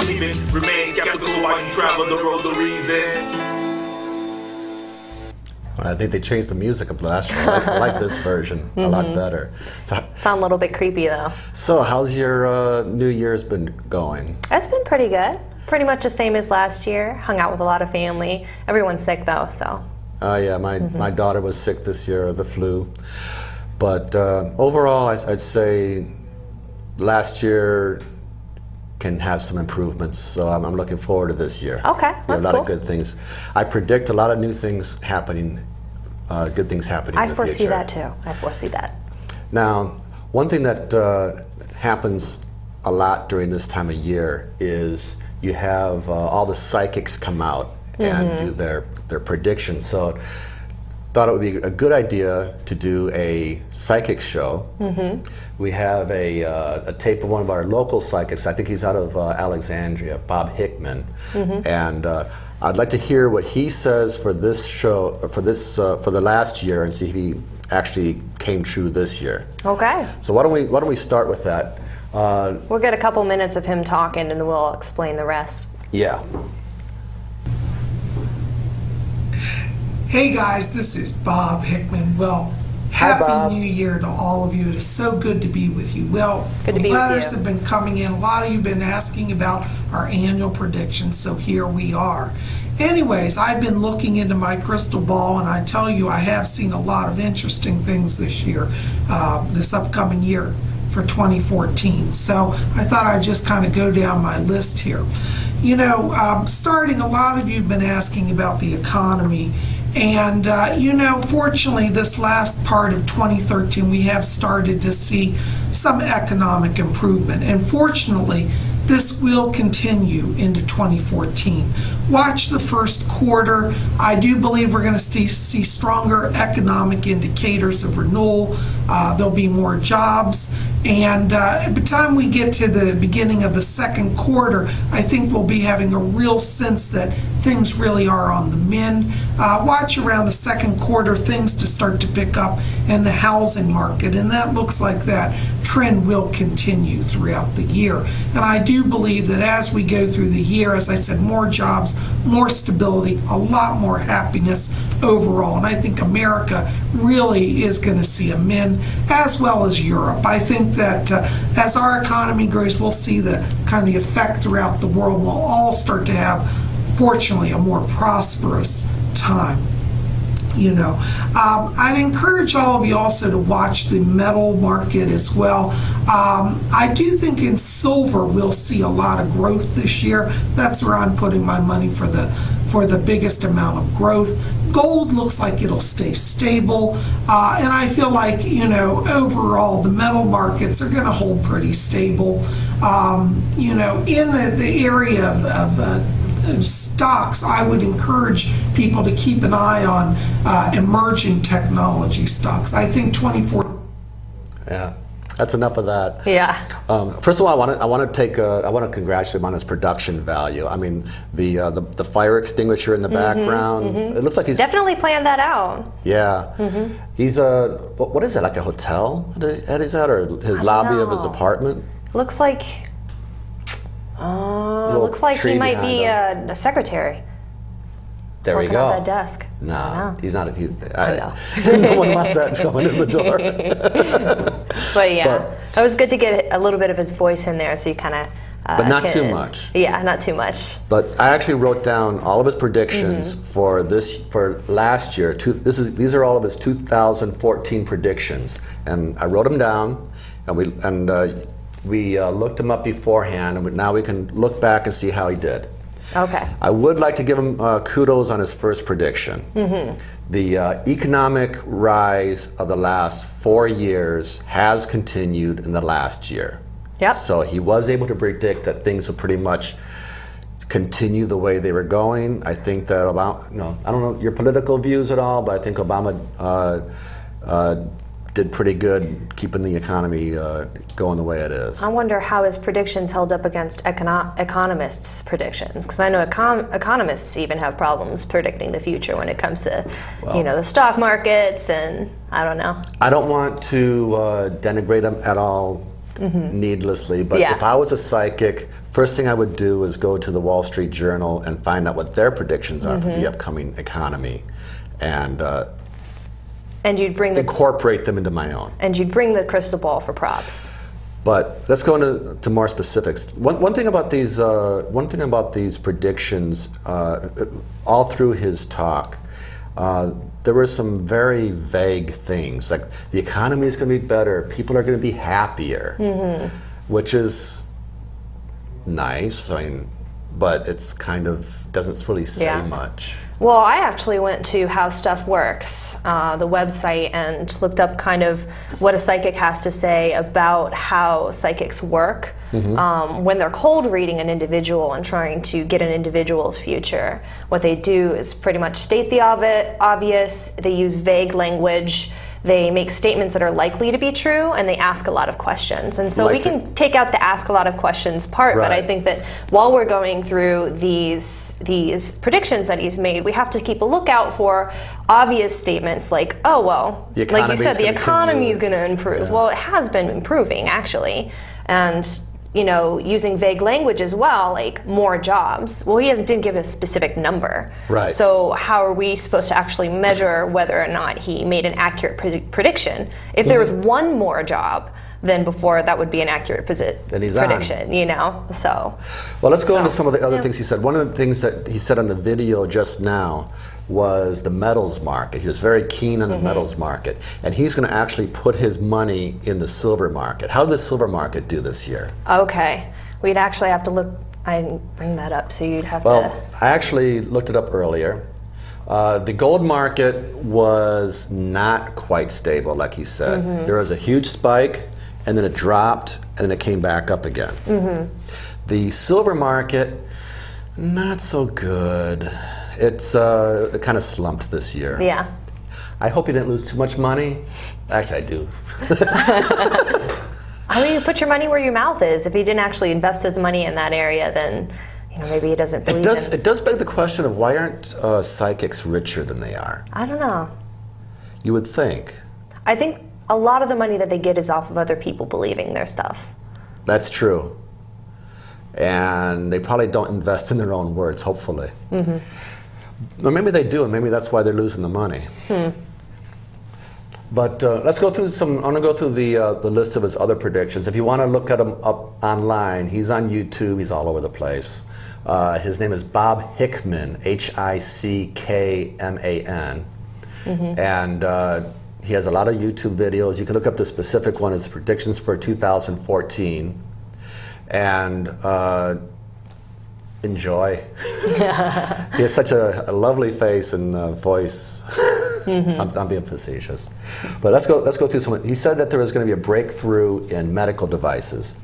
believing. Remain skeptical while you travel the road to reason. I think they changed the music of the last show. I like this version a lot better. So, sound a little bit creepy though. So how's your New Year's been going? It's been pretty good. Pretty much the same as last year. Hung out with a lot of family. Everyone's sick though, so. Yeah, my daughter was sick this year of the flu. But overall, I'd say last year can have some improvements, so I'm looking forward to this year. Okay, that's a lot cool. of good things. I predict a lot of new things happening, good things happening in the future. I foresee that too. I foresee that. Now, one thing that happens a lot during this time of year is you have all the psychics come out and do their predictions. So thought it would be a good idea to do a psychic show. We have a tape of one of our local psychics. I think he's out of Alexandria, Bob Hickman, and I'd like to hear what he says for this show, for the last year, and see if he actually came true this year. Okay. So why don't we start with that? We'll get a couple minutes of him talking, and then we'll explain the rest. Yeah. Hey guys, this is Bob Hickman. Well, Happy New Year to all of you. It is so good to be with you. Well, the letters have been coming in. A lot of you have been asking about our annual predictions, so here we are. Anyways, I've been looking into my crystal ball, and I tell you, I have seen a lot of interesting things this year, this upcoming year for 2014. So I thought I'd just kind of go down my list here. You know, starting, a lot of you have been asking about the economy. And, you know, fortunately, this last part of 2013, we have started to see some economic improvement. And fortunately, this will continue into 2014. Watch the first quarter. I do believe we're going to see stronger economic indicators of renewal. There'll be more jobs. And by the time we get to the beginning of the second quarter, I think we'll be having a real sense that things really are on the mend. Watch around the second quarter things to start to pick up in the housing market, and that looks like that trend will continue throughout the year. And I do believe that as we go through the year, as I said, more jobs, more stability, a lot more happiness overall. And I think America really is going to see a mend, as well as Europe. I think that as our economy grows, we'll see the kind of the effect throughout the world. We'll all start to have, fortunately, a more prosperous time. You know, I'd encourage all of you also to watch the metal market as well. I do think in silver we'll see a lot of growth this year. That's where I'm putting my money for the biggest amount of growth. Gold looks like it'll stay stable, and I feel like, you know, overall the metal markets are going to hold pretty stable. You know, in the area of stocks, I would encourage people to keep an eye on emerging technology stocks. I think 24. Yeah, that's enough of that. Yeah. First of all, I want to congratulate him on his production value. I mean, the fire extinguisher in the background. It looks like he's definitely planned that out. Yeah. He's what is it, like a hotel that he's at, or his lobby of his apartment? Looks like. Looks like he might be a secretary. There we go. go. At that desk. No, he's not. I know. No one wants that going in the door. But yeah, it was good to get a little bit of his voice in there, so you kind of. But not too much. Yeah, not too much. But I actually wrote down all of his predictions for last year. These are all of his 2014 predictions, and I wrote them down, and we looked them up beforehand, and now we can look back and see how he did. Okay. I would like to give him kudos on his first prediction. The economic rise of the last 4 years has continued in the last year. Yep. So he was able to predict that things will pretty much continue the way they were going. I think that Obama, I don't know your political views at all, but I think Obama did pretty good keeping the economy going the way it is. I wonder how his predictions held up against economists' predictions, because I know economists even have problems predicting the future when it comes to the stock markets, and I don't know. I don't want to denigrate him at all. needlessly. But if I was a psychic, first thing I would do is go to the Wall Street Journal and find out what their predictions are for the upcoming economy, and you'd bring incorporate them into my own. And you'd bring the crystal ball for props. But let's go into more specifics. One thing about these predictions, all through his talk, there were some very vague things, like the economy is going to be better, people are going to be happier, which is nice. I mean, but it's kind of doesn't really say much. Well, I actually went to How Stuff Works, the website, and looked up kind of what a psychic has to say about how psychics work when they're cold reading an individual and trying to get an individual's future. What they do is pretty much state the obvious. They use vague language. They make statements that are likely to be true, and they ask a lot of questions. And so we can take out the ask a lot of questions part, but I think that while we're going through these predictions that he's made, we have to keep a lookout for obvious statements like, oh, well, like you said, the economy is going to improve. Yeah. Well, it has been improving, actually. And you know, using vague language as well, like more jobs. Well, he didn't give a specific number. Right. So how are we supposed to actually measure whether or not he made an accurate prediction? If there was one more job than before, that would be an accurate prediction, you know? So. Well, let's go into some of the other things he said. One of the things that he said on the video just now was the metals market. He was very keen on the metals market. And he's going to actually put his money in the silver market. How did the silver market do this year? Okay. We'd actually have to look. I didn't bring that up, so you'd have to. Well, I actually looked it up earlier. The gold market was not quite stable, like he said. There was a huge spike, and then it dropped, and then it came back up again. The silver market, not so good. It's it kind of slumped this year. Yeah. I hope you didn't lose too much money. Actually, I do. I mean, you put your money where your mouth is. If he didn't actually invest his money in that area, then you know maybe he doesn't believe It does beg the question of why aren't psychics richer than they are? I don't know. You would think. I think a lot of the money that they get is off of other people believing their stuff. That's true. And they probably don't invest in their own words, hopefully. Or maybe they do, and maybe that's why they're losing the money. But let's go through some. I'm going to go through the list of his other predictions. If you want to look at him up online, he's on YouTube. He's all over the place. His name is Bob Hickman, Hickman, and he has a lot of YouTube videos. You can look up the specific one. His predictions for 2014, and enjoy. He has such a lovely face and voice. I'm being facetious, but let's go through some. He said that there was going to be a breakthrough in medical devices.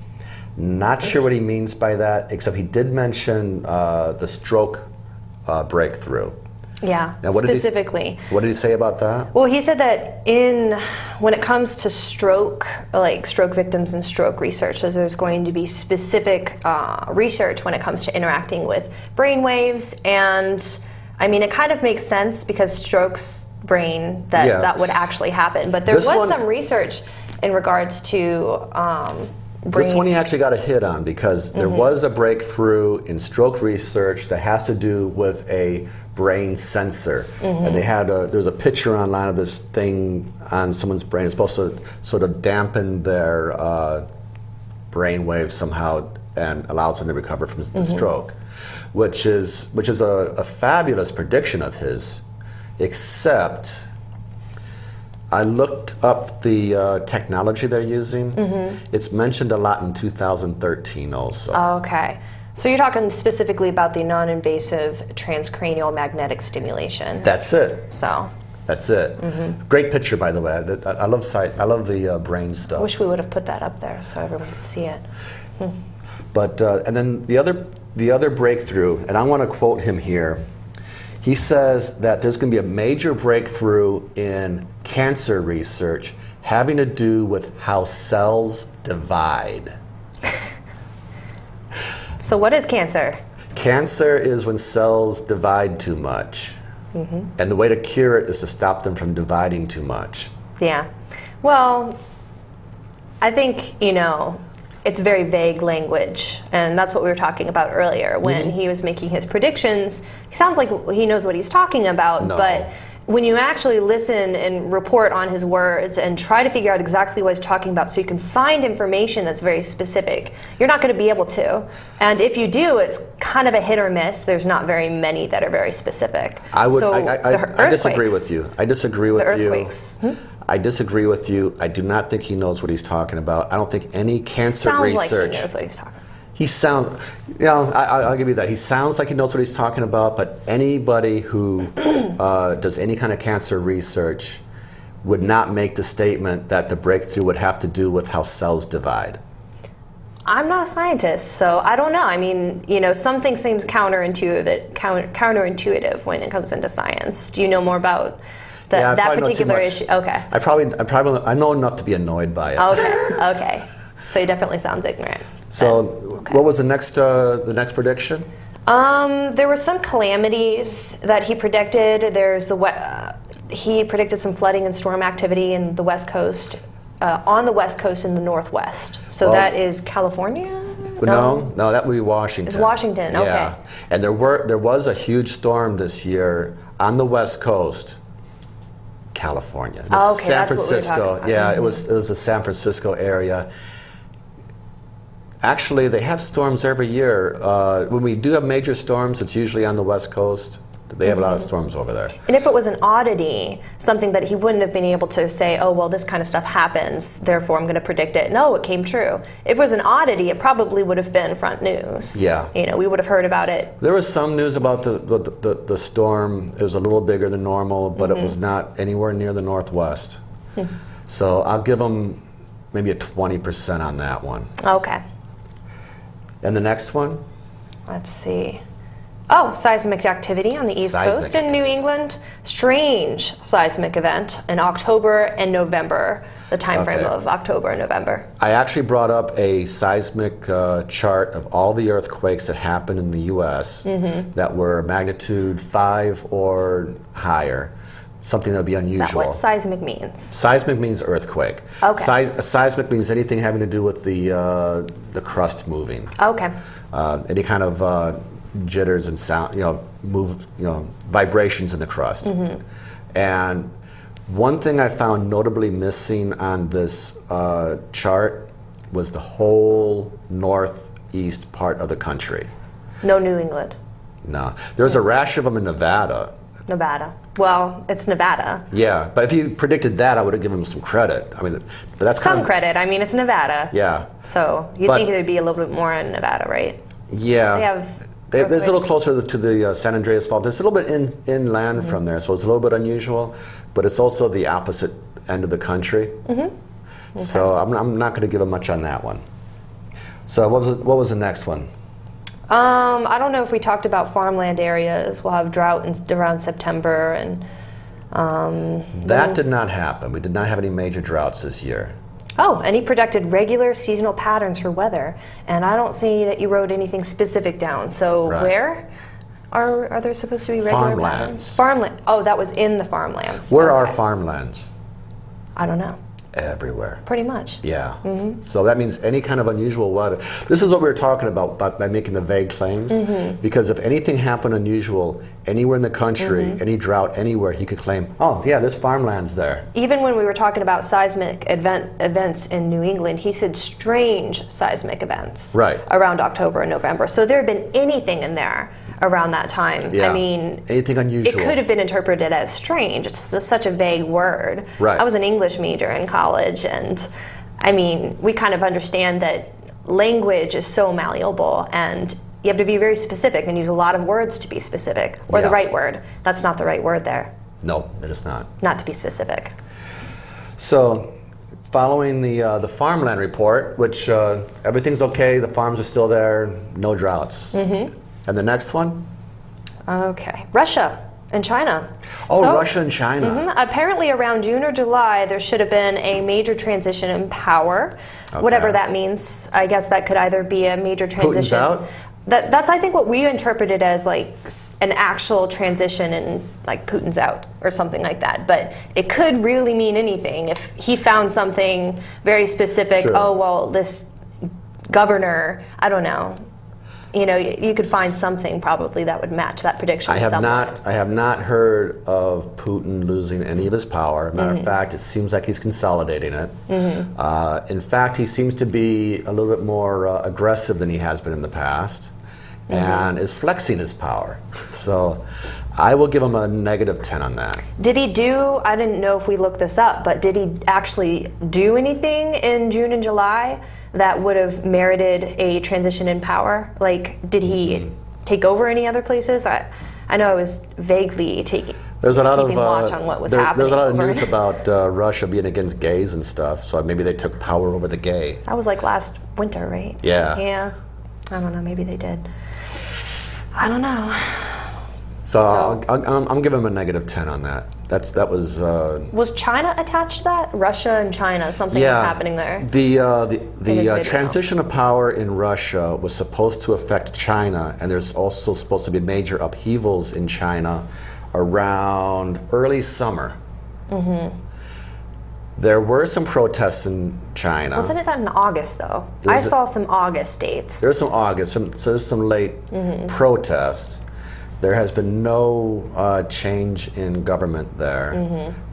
Not sure what he means by that, except he did mention the stroke breakthrough. Yeah, now, specifically. What did he say about that? Well, he said that when it comes to stroke, like stroke victims and stroke research, so there's going to be specific research when it comes to interacting with brain waves. And I mean, it kind of makes sense because stroke's brain, that would actually happen. But there was some research in regards to this one he actually got a hit on because there was a breakthrough in stroke research that has to do with a brain sensor. And they had there's a picture online of this thing on someone's brain. It's supposed to sort of dampen their brain waves somehow and allows them to recover from the stroke, which is a fabulous prediction of his, except I looked up the technology they're using. It's mentioned a lot in 2013 also. Okay. So you're talking specifically about the non-invasive transcranial magnetic stimulation. That's it. So. That's it. Great picture, by the way. I love the brain stuff. I wish we would have put that up there so everyone could see it. But and then the other breakthrough, and I want to quote him here. He says that there's going to be a major breakthrough in cancer research having to do with how cells divide. So what is cancer? Cancer is when cells divide too much. And the way to cure it is to stop them from dividing too much. Yeah. Well, I think, it's very vague language, and that's what we were talking about earlier. When he was making his predictions, he sounds like he knows what he's talking about, but when you actually listen and report on his words and try to figure out exactly what he's talking about so you can find information that's very specific, you're not going to be able to. And if you do, it's kind of a hit or miss. There's not very many that are very specific. I disagree with you. I disagree with you. Earthquakes. I disagree with you. I do not think he knows what he's talking about. I don't think any cancer research. Sounds like he knows what he's talking about. He sounds, I'll give you that. He sounds like he knows what he's talking about, but anybody who does any kind of cancer research would not make the statement that the breakthrough would have to do with how cells divide. I'm not a scientist, so I don't know. I mean, something seems counterintuitive when it comes into science. Do you know more about that particular issue? Okay. I know enough to be annoyed by it. Okay. So he definitely sounds ignorant. So, what was the next prediction? There were some calamities that he predicted. He predicted some flooding and storm activity in the West Coast, on the West Coast in the Northwest. So that is California? No, that would be Washington. It's Washington. Okay. Yeah, and there was a huge storm this year on the West Coast. California. San Francisco. It was the San Francisco area. Actually, they have storms every year. When we do have major storms, it's usually on the West Coast. They have a lot of storms over there. And if it was an oddity, something that he wouldn't have been able to say, oh, well, this kind of stuff happens, therefore I'm going to predict it. No, it came true. If it was an oddity, it probably would have been front news. Yeah. We would have heard about it. There was some news about the storm. It was a little bigger than normal, but it was not anywhere near the Northwest. So I'll give them maybe a 20% on that one. Okay. And the next one? Let's see. Oh, seismic activity on the East Coast in New England. Strange seismic event in October and November, the time frame of October and November. I actually brought up a seismic chart of all the earthquakes that happened in the U.S. That were magnitude 5 or higher. Something that would be unusual. Is that what seismic means? Seismic means earthquake. Okay. Seismic means anything having to do with the crust moving. Okay. Any kind of jitters and sound, vibrations in the crust. And one thing I found notably missing on this chart was the whole northeast part of the country. No New England. No. There's a rash of them in Nevada. Nevada. Well, it's Nevada. Yeah, but if you predicted that, I would have given them some credit. I mean, but that's some credit. I mean, it's Nevada. Yeah. So you'd think there'd be a little bit more in Nevada, right? Yeah. There's a little closer to the San Andreas Fault. There's a little bit inland from there, so it's a little bit unusual, but it's also the opposite end of the country. Okay. So I'm not going to give them much on that one. So what was the next one? I don't know if we talked about farmland areas. We'll have drought around September, and that did not happen. We did not have any major droughts this year. Oh, and he predicted regular seasonal patterns for weather, and I don't see that you wrote anything specific down. So where are there supposed to be regular patterns? Farmland. Oh, that was in the farmlands. Where are farmlands? I don't know. Everywhere. Pretty much. Yeah. So that means any kind of unusual weather. This is what we were talking about by making the vague claims. Because if anything happened unusual anywhere in the country, any drought anywhere, he could claim, oh, yeah, there's farmlands there. Even when we were talking about seismic events in New England, he said strange seismic events around October and November. So there had been anything in there around that time. Yeah. I mean, anything unusual. It could have been interpreted as strange. It's such a vague word. I was an English major in college, and I mean, we kind of understand that language is so malleable, and you have to be very specific and use a lot of words to be specific, or the right word. That's not the right word there. No, it is not. Not to be specific. So, following the farmland report, which everything's okay, the farms are still there, no droughts. And the next one? Okay, Russia and China. Oh, so, Russia and China. Apparently around June or July, there should have been a major transition in power. Whatever that means. I guess that could either be a major transition. Putin's out? That's, I think, what we interpreted as like an actual transition and like Putin's out or something like that. But it could really mean anything. If he found something very specific, sure. Oh, well, this governor, I don't know. You know, you could find something probably that would match that prediction. I have not heard of Putin losing any of his power. Matter of fact, it seems like he's consolidating it. In fact, he seems to be a little bit more aggressive than he has been in the past, and is flexing his power. So I will give him a -10 on that. Did he do, I didn't know if we looked this up, but did he actually do anything in June and July that would have merited a transition in power? Like, did he take over any other places? I know I was vaguely keeping watch on what was happening. There's a lot of news about Russia being against gays and stuff, so maybe they took power over the gay. That was like last winter, right? Yeah. Yeah. I don't know, maybe they did. I don't know. So I'm giving him a -10 on that. That was. Was China attached to that? Russia and China, something was happening there. The transition of power in Russia was supposed to affect China, and there's also supposed to be major upheavals in China around early summer. There were some protests in China. Wasn't it that in August though? I saw some August dates. There's some August, so there's some late protests. There has been no change in government there.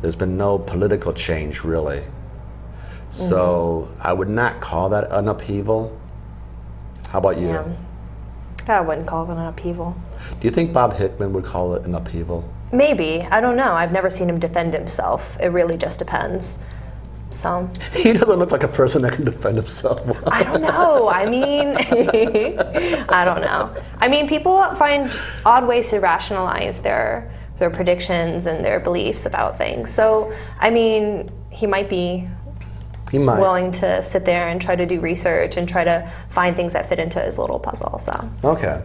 There's been no political change, really. So I would not call that an upheaval. How about you? Yeah. I wouldn't call it an upheaval. Do you think Bob Hickman would call it an upheaval? Maybe. I don't know. I've never seen him defend himself. It really just depends. So he doesn't look like a person that can defend himself. I don't know. I mean, I don't know. I mean, people find odd ways to rationalize their predictions and their beliefs about things. So, I mean, he might be willing to sit there and try to do research and try to find things that fit into his little puzzle. So okay.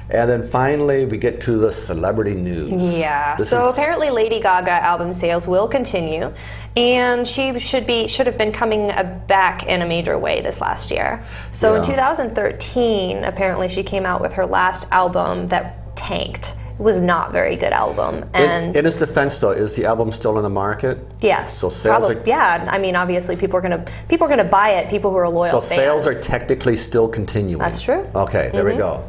And then finally, we get to the celebrity news. Yeah. So apparently, Lady Gaga album sales will continue, and she should have been coming back in a major way this last year. So in 2013, apparently, she came out with her last album that tanked. It was not a very good album. And in its defense, though, is the album still in the market? Yes. So sales are. Yeah. I mean, obviously, people are gonna buy it. People who are loyal fans. So sales are technically still continuing. That's true. Okay. There we go.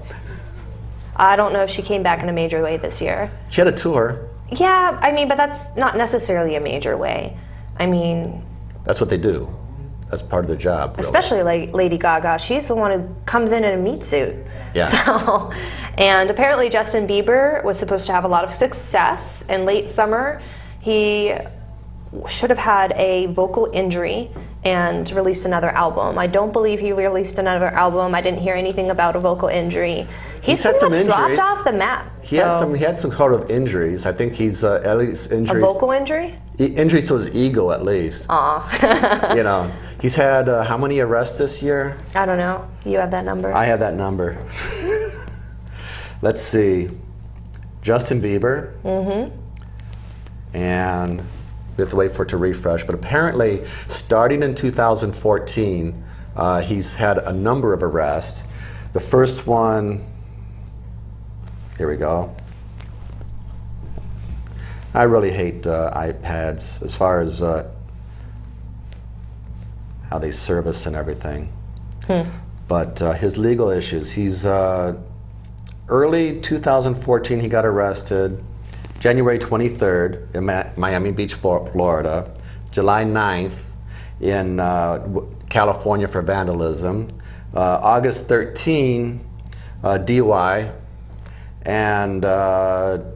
I don't know if she came back in a major way this year. She had a tour. Yeah, I mean, but that's not necessarily a major way. I mean... That's what they do. That's part of their job, really. Especially like Lady Gaga. She's the one who comes in a meat suit. Yeah. So, and apparently Justin Bieber was supposed to have a lot of success in late summer. He should have had a vocal injury and released another album. I don't believe he released another album. I didn't hear anything about a vocal injury. He's had some injuries. Dropped off the map. He had some sort of injuries. I think he's at least injuries. A vocal injury? Injuries to his ego, at least. Aw. You know, he's had how many arrests this year? I don't know. You have that number? I have that number. Let's see. Justin Bieber. And we have to wait for it to refresh. But apparently, starting in 2014, he's had a number of arrests. The first one. Here we go. I really hate iPads as far as how they service and everything. But his legal issues. He's early 2014 he got arrested. January 23rd in Miami Beach, Florida. July 9th in California for vandalism. August 13, DUI. And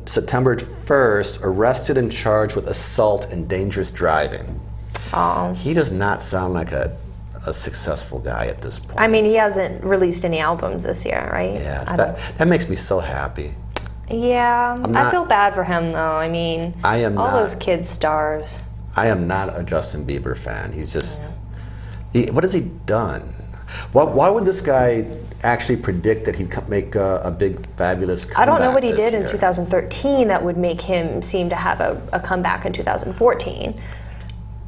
September 1st, arrested and charged with assault and dangerous driving. Oh. He does not sound like a successful guy at this point. I mean, he hasn't released any albums this year, right? Yeah, that makes me so happy. Yeah, I feel bad for him, though. I mean, all those kids stars. I am not a Justin Bieber fan. He's just, what has he done? Why would this guy actually predict that he'd make a big, fabulous comeback? I don't know what he did year? in 2013 that would make him seem to have a comeback in 2014.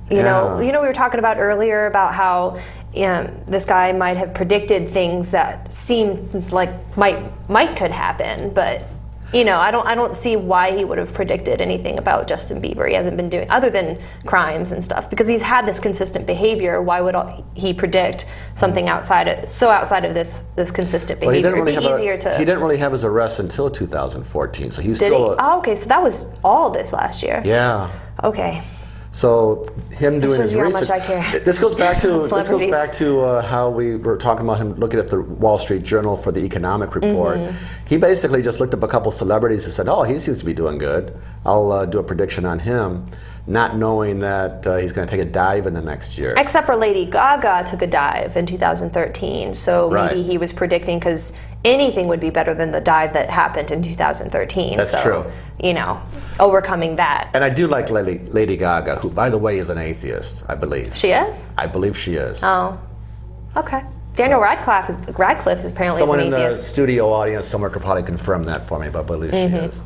You know, we were talking about earlier about how this guy might have predicted things that seemed like might could happen, but I don't see why he would have predicted anything about Justin Bieber. He hasn't been doing other than crimes and stuff, because he's had this consistent behavior. Why would he predict something outside of this consistent behavior? Well, he didn't really have his arrest until 2014, so he was still. Okay, so that was all this last year. Yeah. Okay. So him doing his research. How much I care. This goes back to how we were talking about him looking at the Wall Street Journal for the economic report. He basically just looked up a couple celebrities and said, "Oh, he seems to be doing good. I'll do a prediction on him," not knowing that he's going to take a dive in the next year. Except for Lady Gaga took a dive in 2013, so maybe he was predicting, because anything would be better than the dive that happened in 2013. That's true. Overcoming that. And I do like Lady Gaga, who, by the way, is an atheist, I believe. She is? I believe she is. Oh, okay. Daniel Radcliffe is apparently someone an atheist. Someone in the studio audience somewhere could probably confirm that for me, but I believe she is.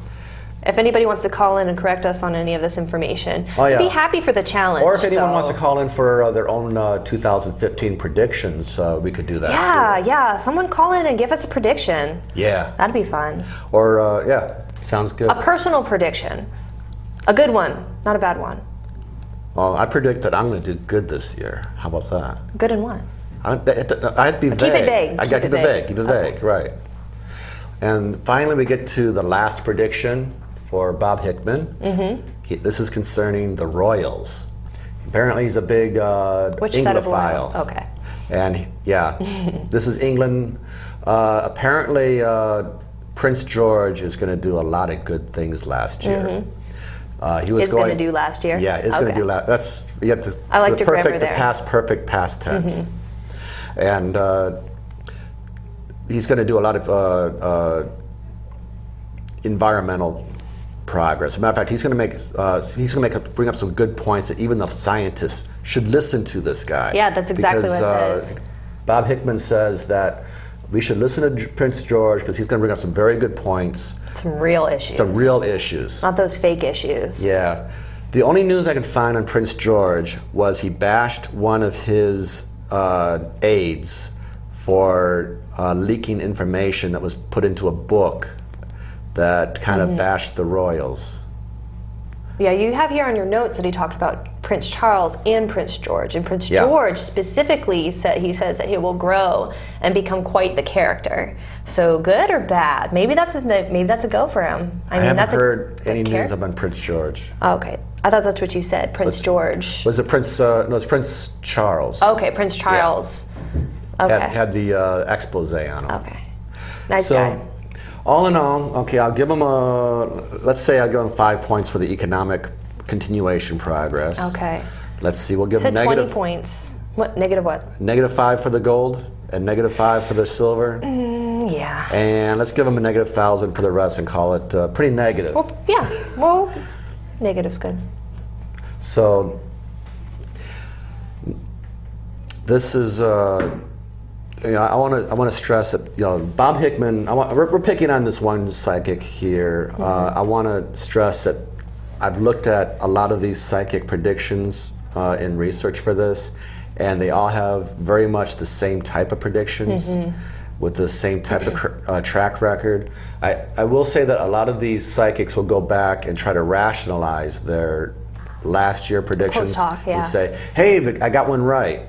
If anybody wants to call in and correct us on any of this information, I'd be happy for the challenge. Or if anyone wants to call in for their own 2015 predictions, we could do that too. Yeah. Someone call in and give us a prediction. Yeah. That'd be fun. Or, sounds good. A personal prediction. A good one, not a bad one. Well, I predict that I'm going to do good this year. How about that? Good in what? I have to be vague. Keep it vague. I got to keep it vague, right. And finally we get to the last prediction for Bob Hickman. This is concerning the Royals. Apparently he's a big Anglophile. Okay. And this is England. Apparently Prince George is going to do a lot of good things last year. He was going to do last year? Yeah, is going to do last. That's you have to. I like the past perfect past tense. And he's going to do a lot of environmental progress. As a matter of fact, he's going to bring up some good points that even the scientists should listen to this guy. Yeah, that's exactly what it says. Bob Hickman says that we should listen to Prince George because he's going to bring up some very good points. Some real issues. Some real issues. Not those fake issues. Yeah. The only news I could find on Prince George was he bashed one of his aides for leaking information that was put into a book that kind of bashed the royals. Yeah, you have here on your notes that he talked about Prince Charles and Prince George. And Prince George specifically says that he will grow and become quite the character. So good or bad? Maybe that's a go for him. I haven't heard any news about Prince George. Okay, I thought that's what you said, Prince George. Was it Prince? No, it's Prince Charles. Okay, Prince Charles. Yeah. Okay. Had the expose on him. Okay, nice guy. All in all, okay, I'll give him let's say I'll give him 5 points for the economic continuation progress. Okay. Let's see, we'll give him negative 20 points. What, negative what? -5 for the gold and -5 for the silver. Yeah. And let's give him a -1,000 for the rest and call it pretty negative. Well, yeah, well, negative's good. So, this is, I want to stress that Bob Hickman. We're picking on this one psychic here. I want to stress that I've looked at a lot of these psychic predictions in research for this, and they all have very much the same type of predictions with the same type of track record. I will say that a lot of these psychics will go back and try to rationalize their last year predictions and say, "Hey, I got one right."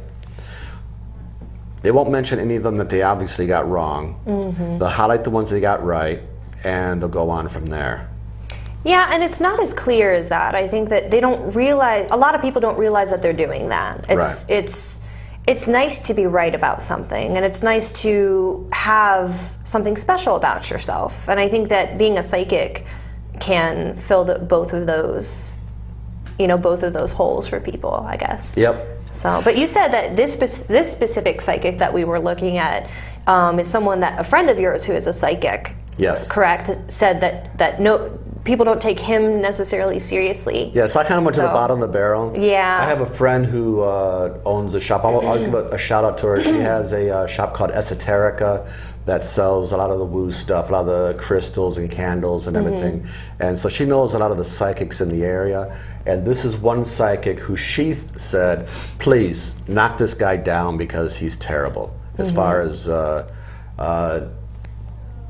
They won't mention any of them that they obviously got wrong. They'll highlight the ones they got right, and they'll go on from there. Yeah, and it's not as clear as that. I think that they don't realize, a lot of people don't realize that they're doing that. It's nice to be right about something, and it's nice to have something special about yourself. And I think that being a psychic can fill both of those holes for people, I guess. Yep. So, but you said that this specific psychic that we were looking at is someone that a friend of yours who is a psychic. Yes. Correct. Said that people don't take him necessarily seriously. Yeah, so I kind of went to the bottom of the barrel. Yeah. I have a friend who owns a shop. I'll give a shout out to her. She has a shop called Esoterica that sells a lot of the woo stuff, a lot of the crystals and candles and everything. And so she knows a lot of the psychics in the area. And this is one psychic who she said, please knock this guy down because he's terrible. As far as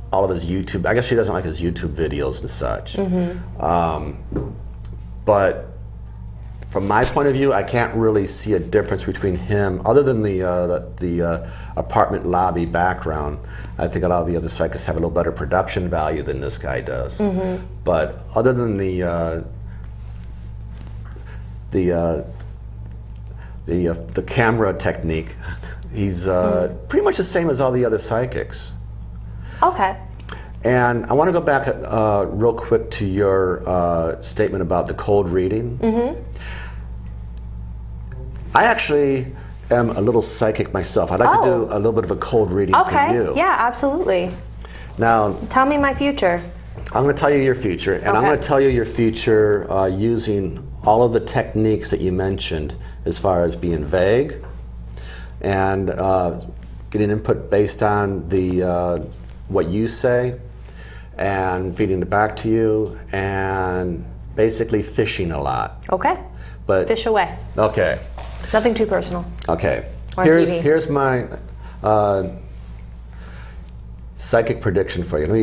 all of his YouTube, I guess she doesn't like his YouTube videos and such. But from my point of view, I can't really see a difference between him, other than the apartment lobby background. I think a lot of the other psychics have a little better production value than this guy does. But other than the camera technique, he's pretty much the same as all the other psychics. Okay. And I want to go back real quick to your statement about the cold reading. I actually am a little psychic myself. I'd like to do a little bit of a cold reading for you. Yeah, absolutely. Now, tell me my future. I'm going to tell you your future, and I'm going to tell you your future using all of the techniques that you mentioned, as far as being vague and getting input based on the what you say, and feeding it back to you, and basically fishing a lot. Okay. But fish away. Okay. Nothing too personal. Okay. Or Here's my psychic prediction for you. Let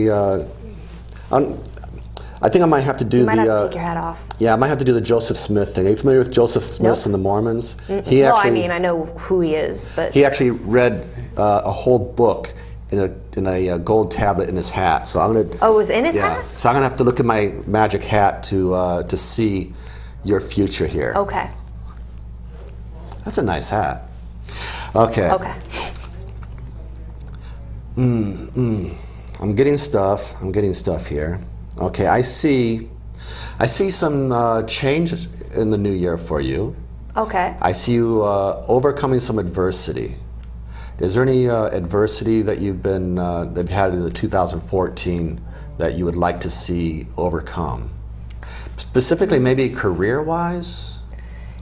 me. I think I might have to do you might have to take your hat off. Yeah, I might have to do the Joseph Smith thing. Are you familiar with Joseph Smith and the Mormons? Well, I mean, I know who he is, but he actually read a whole book in a gold tablet in his hat. So I'm gonna. Oh, it was in his hat? So I'm gonna have to look at my magic hat to see your future here. Okay. That's a nice hat. Okay. Okay. I'm getting stuff here. Okay, I see some changes in the new year for you. Okay. I see you overcoming some adversity. Is there any adversity that you've had in the 2014 that you would like to see overcome? Specifically, maybe career-wise?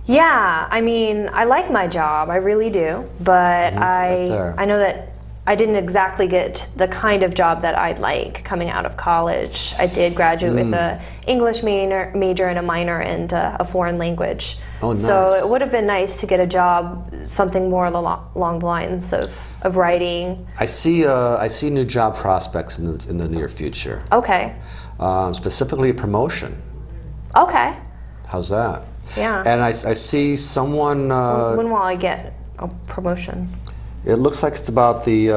Yeah, I mean, I like my job, I really do, but I know that I didn't exactly get the kind of job that I'd like coming out of college. I did graduate with an English major and a minor in a foreign language. Oh, nice. So it would have been nice to get a job, something more along the lines of writing. I see new job prospects in the near future. Okay. Specifically a promotion. Okay. How's that? Yeah. And I see someone. When will I get a promotion? It looks like it's about the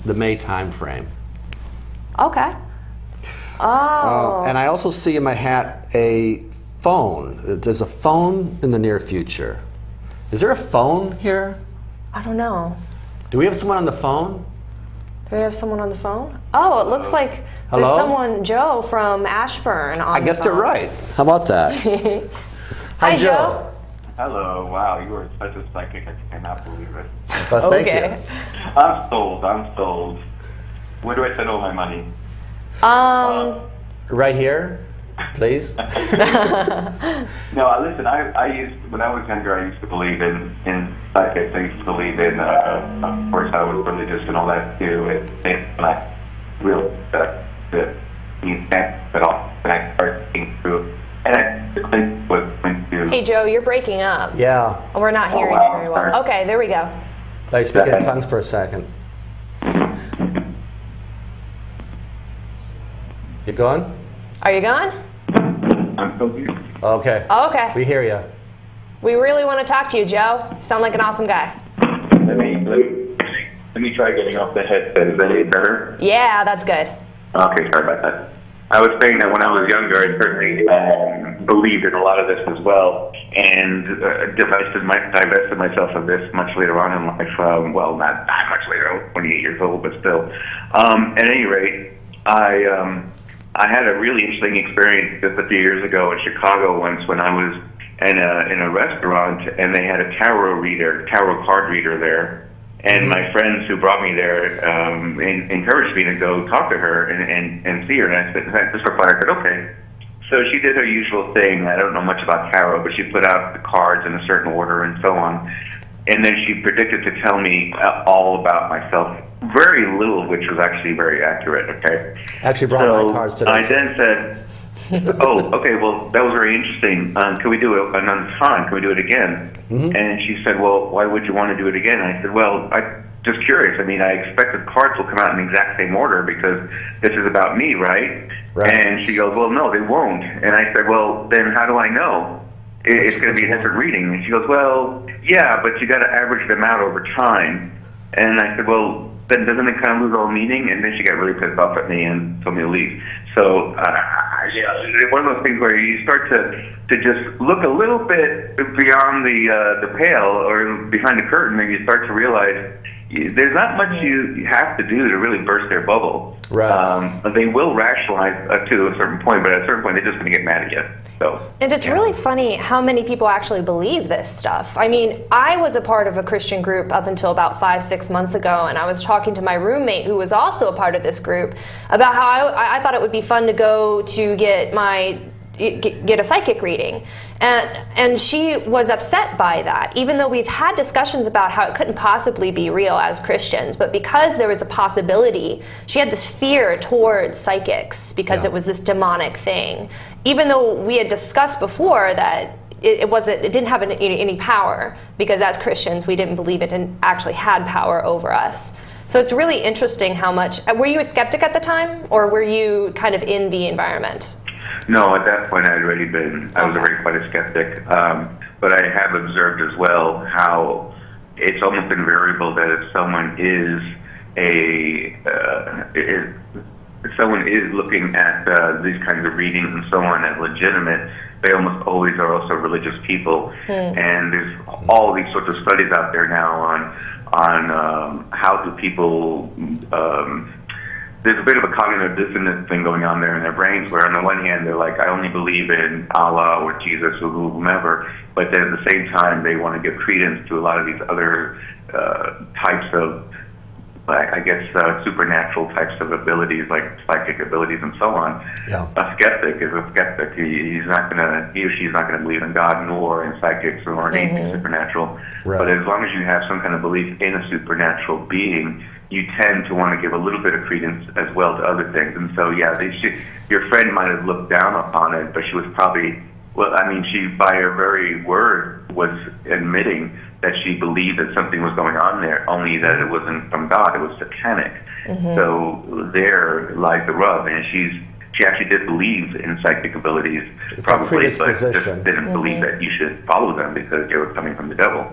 May time frame. Okay. Oh. And I also see in my hat a phone. There's a phone in the near future. Is there a phone here? I don't know. Do we have someone on the phone? Do we have someone on the phone? Oh, it looks like Hello? there's someone, Joe from Ashburn, on I guess they're right. How about that? Hi, Joe. Hello, wow, you are such a psychic, I cannot believe it. But thank you. I'm sold. Where do I send all my money? Right here, please. No, listen, when I was younger, I used to believe in psychics. I used to believe in, of course, I was religious and all that too. And I realized that you can't at all. And I started thinking through. And I was going to. Hey, Joe, you're breaking up. Yeah. We're not hearing you very well. Sorry. Okay, there we go. Like speaking in tongues for a second. You going? Are you gone? I'm still here. Okay. Oh, okay. We hear you. We really want to talk to you, Joe. You sound like an awesome guy. Let me try getting off the headset. Is that any better? Yeah, that's good. Okay, sorry about that. I was saying that when I was younger, I certainly believed in a lot of this as well, and divested myself of this much later on in life. Well, not that much later. I was 28 years old, but still. At any rate, I had a really interesting experience just a few years ago in Chicago once when I was in a restaurant, and they had a tarot card reader there. And my friends who brought me there encouraged me to go talk to her and see her. And I just replied, I said, okay. So she did her usual thing. I don't know much about tarot, but she put out the cards in a certain order and so on. And then she predicted to tell me all about myself. Very little of which was actually very accurate, okay? Actually brought my cards today. I then said, oh, okay, well, that was very interesting. Can we do it another time? Can we do it again? And she said, well, why would you want to do it again? And I said, well, I'm just curious. I mean, I expect the cards will come out in the exact same order because this is about me, right? And she goes, well, no, they won't. And I said, well, then how do I know? It's going to be a different reading. And she goes, well, yeah, but you got to average them out over time. And I said, well, then doesn't it kind of lose all meaning? And then she got really pissed off at me and told me to leave. So, yeah, one of those things where you start to just look a little bit beyond the pale or behind the curtain, and you start to realize there's not much you have to do to really burst their bubble. Right. They will rationalize to a certain point, but at a certain point, they're just going to get mad at you. So, and it's really funny how many people actually believe this stuff. I mean, I was a part of a Christian group up until about 5-6 months ago, and I was talking to my roommate, who was also a part of this group, about how I thought it would be fun to go to get a psychic reading. And she was upset by that, even though we've had discussions about how it couldn't possibly be real as Christians. But because there was a possibility, she had this fear towards psychics because it was this demonic thing. Even though we had discussed before that it didn't have any power, because as Christians we didn't believe it actually had power over us. So it's really interesting how much. Were you a skeptic at the time, or were you kind of in the environment? No, at that point I had already been. I was already quite a skeptic, but I have observed as well how it's almost invariable that if someone if someone is looking at these kinds of readings and so on as legitimate, they almost always are also religious people. And there's all these sorts of studies out there now on how do people. There's a bit of a cognitive dissonance thing going on there in their brains, where on the one hand they're like, I only believe in Allah or Jesus or whomever, but then at the same time they want to give credence to a lot of these other types of, I guess, supernatural types of abilities, like psychic abilities and so on. A skeptic is a skeptic. He or she's not gonna believe in God nor in psychics or in anything supernatural. But as long as you have some kind of belief in a supernatural being, you tend to want to give a little bit of credence as well to other things. And so, yeah, your friend might have looked down upon it, but she was probably, well, I mean, she, by her very word, was admitting that she believed that something was going on there, only that it wasn't from God, it was satanic. So there lies the rub, and she actually did believe in psychic abilities, probably, but just didn't believe that you should follow them because they were coming from the devil.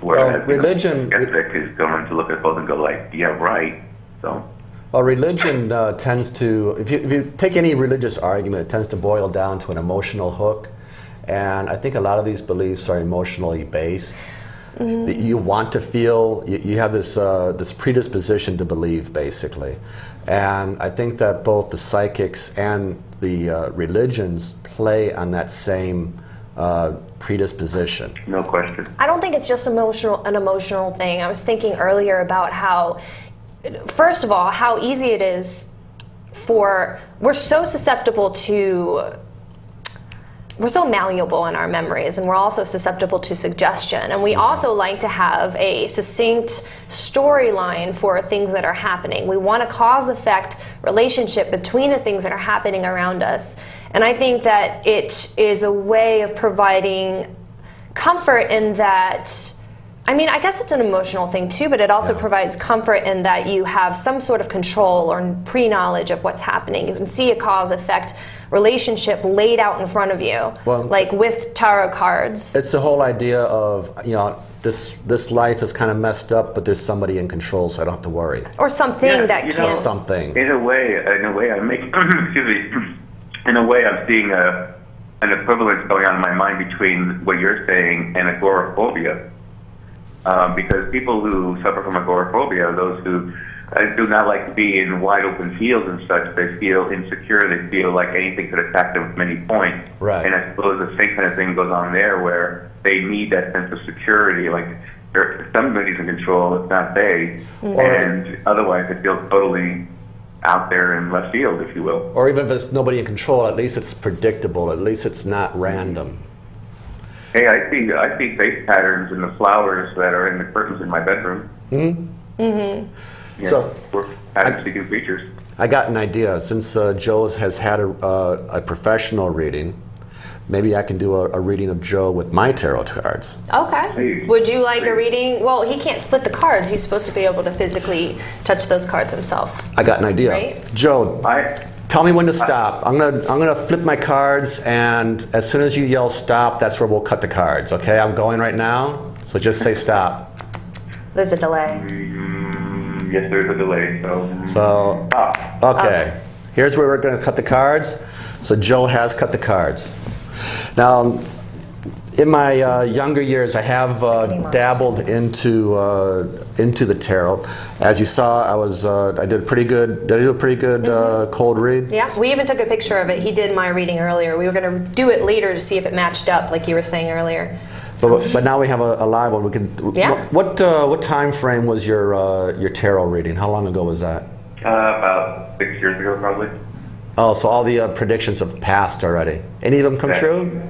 Whereas religion, a skeptic is going to look at both and go like, yeah, right. So. Well, religion tends to, if you take any religious argument, it tends to boil down to an emotional hook. And I think a lot of these beliefs are emotionally based. You want to feel, you have this predisposition to believe, basically. And I think that both the psychics and the religions play on that same predisposition. No question. I don't think it's just an emotional thing. I was thinking earlier about how, first of all, how easy it is we're so susceptible to, we're so malleable in our memories, and we're also susceptible to suggestion. And we also like to have a succinct storyline for things that are happening. We want a cause-effect relationship between the things that are happening around us. And I think that it is a way of providing comfort in that, I mean, I guess it's an emotional thing too, but it also provides comfort in that you have some sort of control or pre-knowledge of what's happening. You can see a cause-effect relationship laid out in front of you, like with tarot cards. It's the whole idea of, you know, this life is kind of messed up, but there's somebody in control, so I don't have to worry. Or something that can. Something. In a way, I make, excuse me, in a way I'm seeing an equivalence going on in my mind between what you're saying and agoraphobia. Because people who suffer from agoraphobia, those who do not like to be in wide open fields and such, they feel insecure, they feel like anything could attack them from any point. Right. And I suppose the same kind of thing goes on there, where they need that sense of security. Like somebody's in control, if not they, and otherwise it feels totally out there in left field, if you will. Or even if there's nobody in control, at least it's predictable. At least it's not random. Hey, I see face patterns in the flowers that are in the curtains in my bedroom. Yeah, So we're pattern-seeking creatures. I got an idea. Since Joe has had a professional reading, maybe I can do a reading of Joe with my tarot cards. Okay. Please. Would you like a reading? Well, he can't split the cards. He's supposed to be able to physically touch those cards himself. I got an idea. Right? Joe, tell me when to stop. I'm gonna flip my cards, and as soon as you yell stop, that's where we'll cut the cards. Okay? I'm going right now, so just say stop. There's a delay. Yes, there's a delay. So okay. Here's where we're gonna cut the cards. So Joe has cut the cards. Now, in my younger years, I have dabbled into the tarot. As you saw, I did a pretty good. Did I do a pretty good cold read? Yeah, we even took a picture of it. He did my reading earlier. We were going to do it later to see if it matched up, like you were saying earlier. But now we have a live one. We can. Yeah. What time frame was your tarot reading? How long ago was that? About 6 years ago, probably. Oh, so all the predictions have passed already. Any of them come true?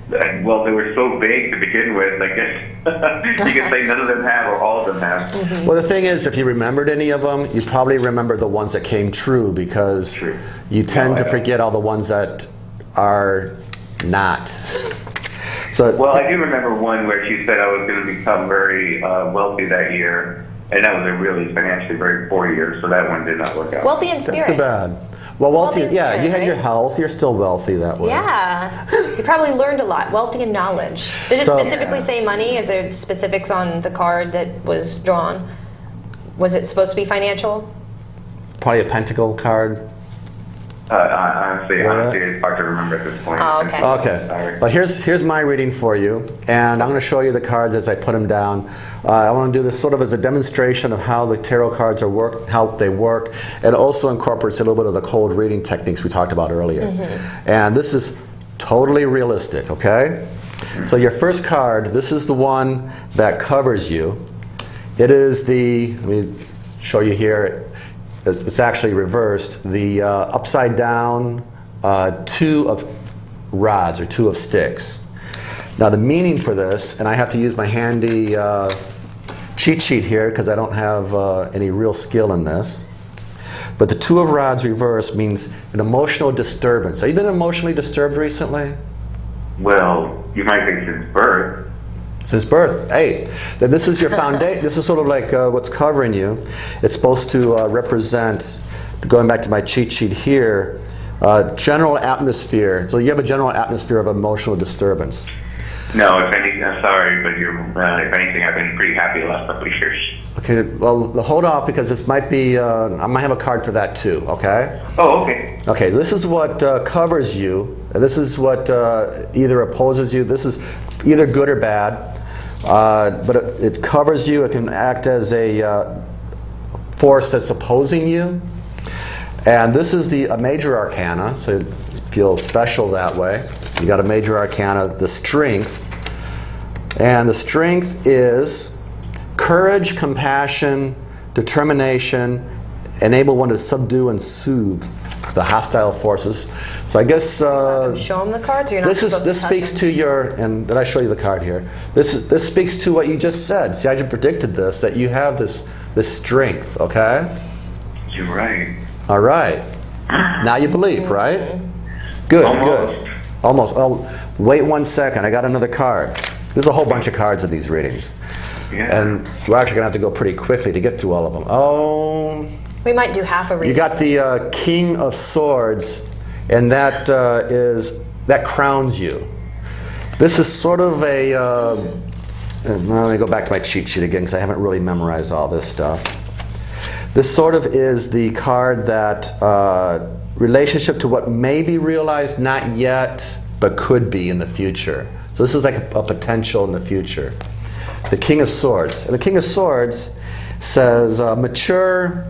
Well, they were so vague to begin with, I guess you could say none of them have or all of them have. Well, the thing is, if you remembered any of them, you probably remember the ones that came true, because you tend to forget all the ones that are not. So, well, I do remember one where she said I was going to become very wealthy that year, and that was a really financially very poor year, so that one did not work out. Wealthy in spirit. That's too bad. Well, wealthy, yeah, spirit, you had right? your health, you're still wealthy that way. Yeah. You probably learned a lot. Wealthy in knowledge. Did it specifically say money? Is there specifics on the card that was drawn? Was it supposed to be financial? Probably a pentacle card. Honestly, it's hard to remember at this point. Oh, okay. Okay. Sorry. Well, here's my reading for you, and I'm going to show you the cards as I put them down. I want to do this sort of as a demonstration of how the tarot cards how they work. It also incorporates a little bit of the cold reading techniques we talked about earlier. And this is totally realistic, okay? So your first card, this is the one that covers you. It is let me show you here. It's actually reversed. The upside down 2 of rods, or 2 of sticks. Now the meaning for this, and I have to use my handy cheat sheet here because I don't have any real skill in this, but the 2 of rods reversed means an emotional disturbance. Have you been emotionally disturbed recently? Well, you might think since birth. Since birth. Hey, then this is your foundation. This is sort of like what's covering you. It's supposed to represent, going back to my cheat sheet here, general atmosphere. So you have a general atmosphere of emotional disturbance. No, if anything, I'm sorry, but if anything, I've been pretty happy the last couple of years. Okay, well, hold off, because this might be, I might have a card for that too, okay? Oh, okay. Okay, this is what covers you, and this is what either opposes you. This is either good or bad, but it covers you. It can act as a force that's opposing you. And this is a major arcana, so you feel special that way. You got a major arcana, the strength. And the strength is courage, compassion, determination, enable one to subdue and soothe the hostile forces. So I guess Show them the cards. Or you're not this speaks to your. And did I show you the card here? This speaks to what you just said. See, I just predicted this, that you have this strength. Okay. You're right. All right. Now you believe, right? Good. Almost. Good. Almost. Oh, wait 1 second. I got another card. There's a whole bunch of cards in these readings. Yeah. And we're actually going to have to go pretty quickly to get through all of them. Oh. We might do half a reading. You got the King of Swords, and that crowns you. This is sort of a. Let me go back to my cheat sheet again because I haven't really memorized all this stuff. This sort of is the card that relationship to what may be realized, not yet, but could be in the future. So this is like a potential in the future. The King of Swords. And the King of Swords says mature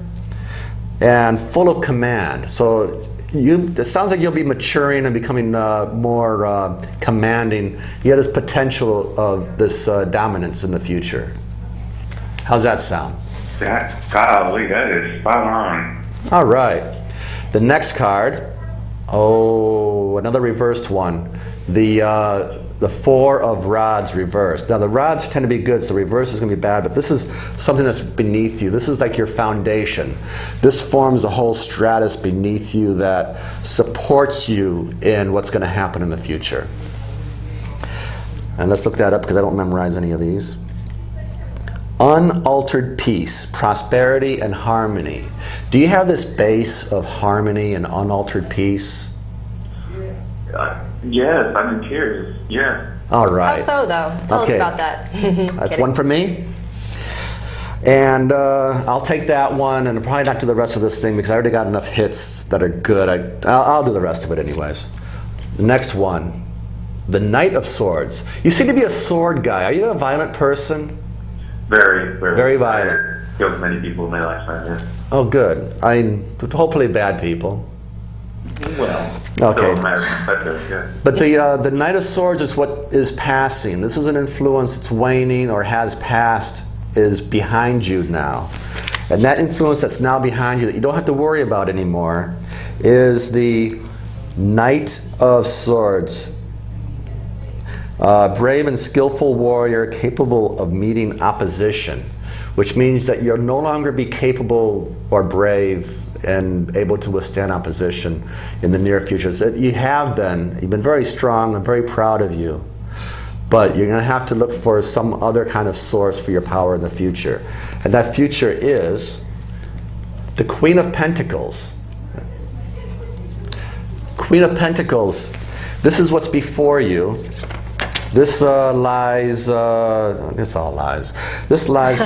and full of command. So it sounds like you'll be maturing and becoming more commanding. You have this potential of this dominance in the future. How's that sound? Golly, that is spot on. All right. The next card, another reversed one. The Four of Rods reversed. Now the rods tend to be good, so the reverse is going to be bad, but this is something that's beneath you. This is like your foundation. This forms a whole stratus beneath you that supports you in what's going to happen in the future. And let's look that up because I don't memorize any of these. Unaltered peace, prosperity, and harmony. Do you have this base of harmony and unaltered peace? Yes, I'm in tears. Yeah. All right. How so, though? Tell us about that. That's one for me. And I'll take that one, and I'll probably not do the rest of this thing because I already got enough hits that are good. I'll do the rest of it anyways. The next one, the Knight of Swords. You seem to be a sword guy. Are you a violent person? Very violent. I've killed many people in my lifetime, yeah. Oh, good. Hopefully bad people. Well, okay. Yeah. But the Knight of Swords is what is passing. This is an influence that's waning or has passed, is behind you now. And that influence that's now behind you that you don't have to worry about anymore is the Knight of Swords. Brave and skillful warrior capable of meeting opposition, which means that you'll no longer be capable or brave and able to withstand opposition in the near future. So you've been very strong. I'm very proud of you. But you're going to have to look for some other kind of source for your power in the future. And that future is the Queen of Pentacles. Queen of Pentacles, this is what's before you. This lies, this all lies. This lies,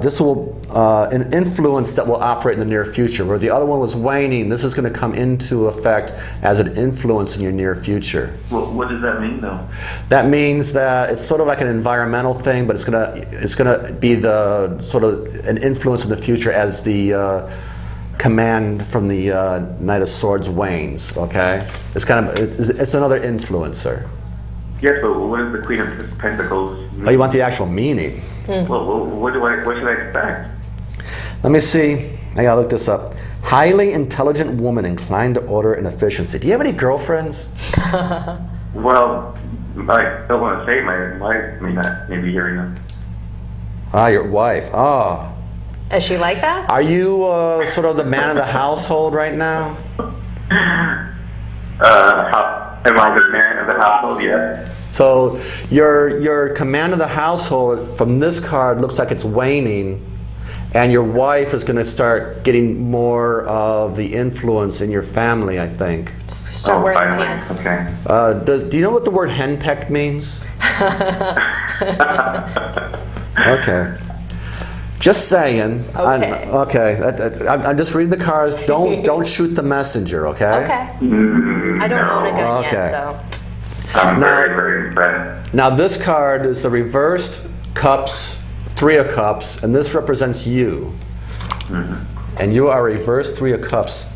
this will, an influence that will operate in the near future. Where the other one was waning, this is going to come into effect as an influence in your near future. Well, what does that mean, though? That means that it's sort of like an environmental thing, but it's gonna be the sort of an influence in the future as the command from the Knight of Swords wanes. Okay, it's another influencer. Yes, but what is the Queen of Pentacles mean? Oh, you want the actual meaning? Well, what should I expect? Let me see. I gotta look this up. Highly intelligent woman inclined to order and efficiency. Do you have any girlfriends? Well, I don't want to say my wife may be hearing them. Ah, your wife. Oh. Is she like that? Are you sort of the man of the household right now? Am I the man of the household? Yes. So your command of the household from this card looks like it's waning, and your wife is going to start getting more of the influence in your family, I think. Start wearing finally. pants. Okay. Do you know what the word henpecked means? Okay. Just saying. Okay. I'm just reading the cards. Don't shoot the messenger. Okay. Okay. I don't own a gun yet, so. I'm very, very impressed. Now this card is the reversed cups, 3 of cups, and this represents you. And you are reversed 3 of cups.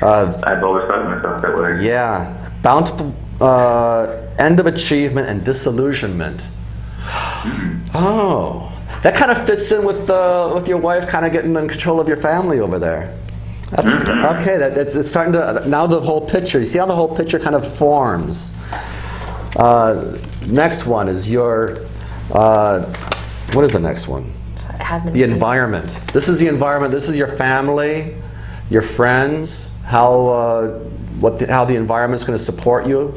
I've always thought of myself that way. Yeah. Bountiful end of achievement and disillusionment. Oh. That kind of fits in with your wife kind of getting in control of your family over there. That's okay. It's starting to, now the whole picture. You see how the whole picture kind of forms. Next one is your, what is the next one? The environment. This is the environment. This is your family, your friends. How the environment's going to support you.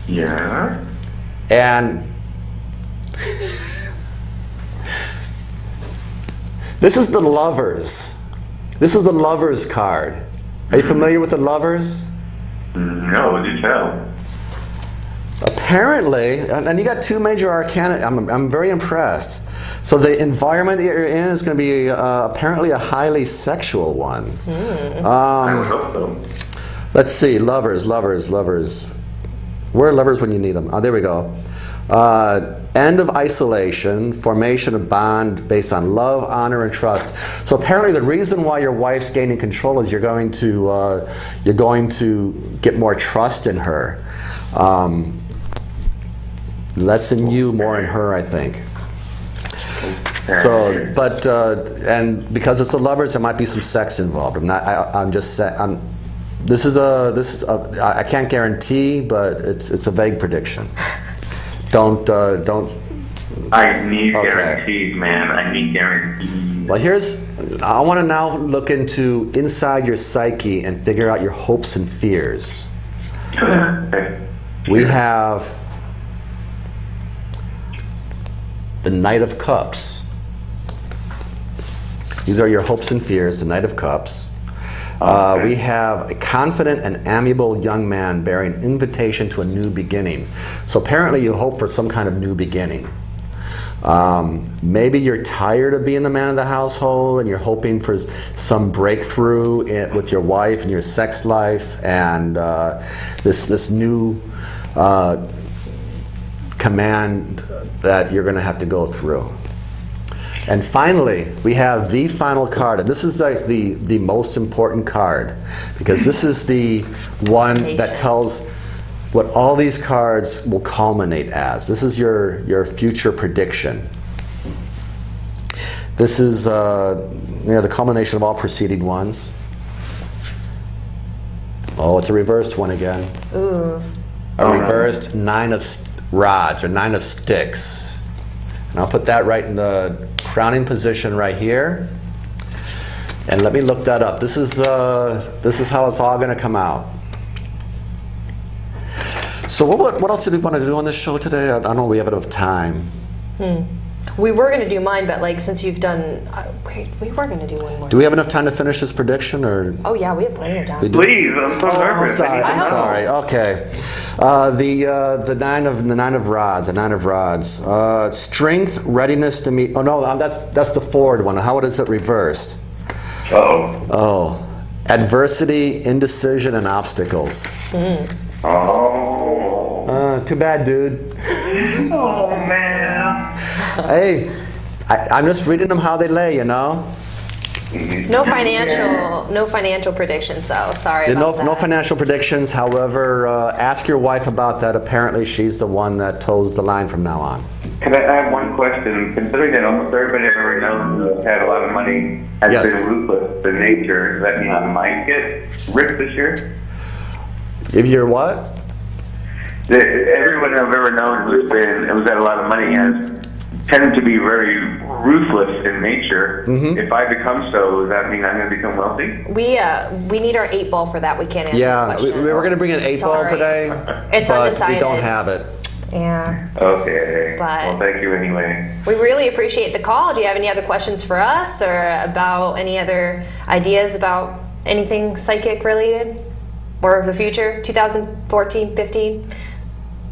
Yeah. And this is the Lovers. This is the Lovers card. Are you familiar with the Lovers? No, do tell. Apparently, and you got 2 major arcana. I'm very impressed. So the environment that you're in is going to be apparently a highly sexual one. I would hope so. Let's see, lovers. Where are lovers when you need them? Oh, there we go. End of isolation, formation of bond based on love, honor, and trust. So apparently the reason why your wife's gaining control is you're going to get more trust in her. Less in you, more in her, I think. So, but and because it's the lovers, there might be some sex involved. I'm just saying. This is I can't guarantee, but it's a vague prediction. Don't. I need guarantees, man. I need guarantees. Well, I want to now look into inside your psyche and figure out your hopes and fears. We have the Knight of Cups. These are your hopes and fears, the Knight of Cups. We have a confident and amiable young man bearing invitation to a new beginning. So apparently you hope for some kind of new beginning. Maybe you're tired of being the man of the household and you're hoping for some breakthrough with your wife and your sex life and this new command that you're going to have to go through. And finally, we have the final card, and this is the most important card, because this is the one that tells what all these cards will culminate as. This is your future prediction. This is the culmination of all preceding ones. Oh, it's a reversed one again. Ooh. A reversed 9 of rods, or 9 of sticks. And I'll put that right in the crowning position right here. And let me look that up. This is how it's all going to come out. So what else did we want to do on this show today? I don't know if we have enough time. We were going to do mine, but like since you've done, we were going to do one more. Do we have enough time to finish this prediction, or? Oh yeah, we have plenty of time. Please, I'm so nervous. I'm sorry. Okay, the nine of rods. The 9 of rods. Strength, readiness to meet. Oh no, that's the forward one. How is it reversed? Oh, adversity, indecision, and obstacles. Too bad, dude. Oh man. Hey, I'm just reading them how they lay, you know. No financial predictions, though. Sorry about that. No financial predictions. However, ask your wife about that. Apparently, she's the one that toes the line from now on. Can I have one question? Considering that almost everybody I've ever known who has had a lot of money has been ruthless in nature, does that mean I might get rich this year? If you're what? Everyone I've ever known who's had a lot of money has tended to be very ruthless in nature. If I become so, does that mean I'm going to become wealthy? We need our 8 ball for that. We can't answer that question. We were going to bring an 8 ball today, it's but undecided. we don't have it. Yeah. Okay. But well, thank you anyway. We really appreciate the call. Do you have any other questions for us, or about any other ideas about anything psychic related, or the future, 2014, 15?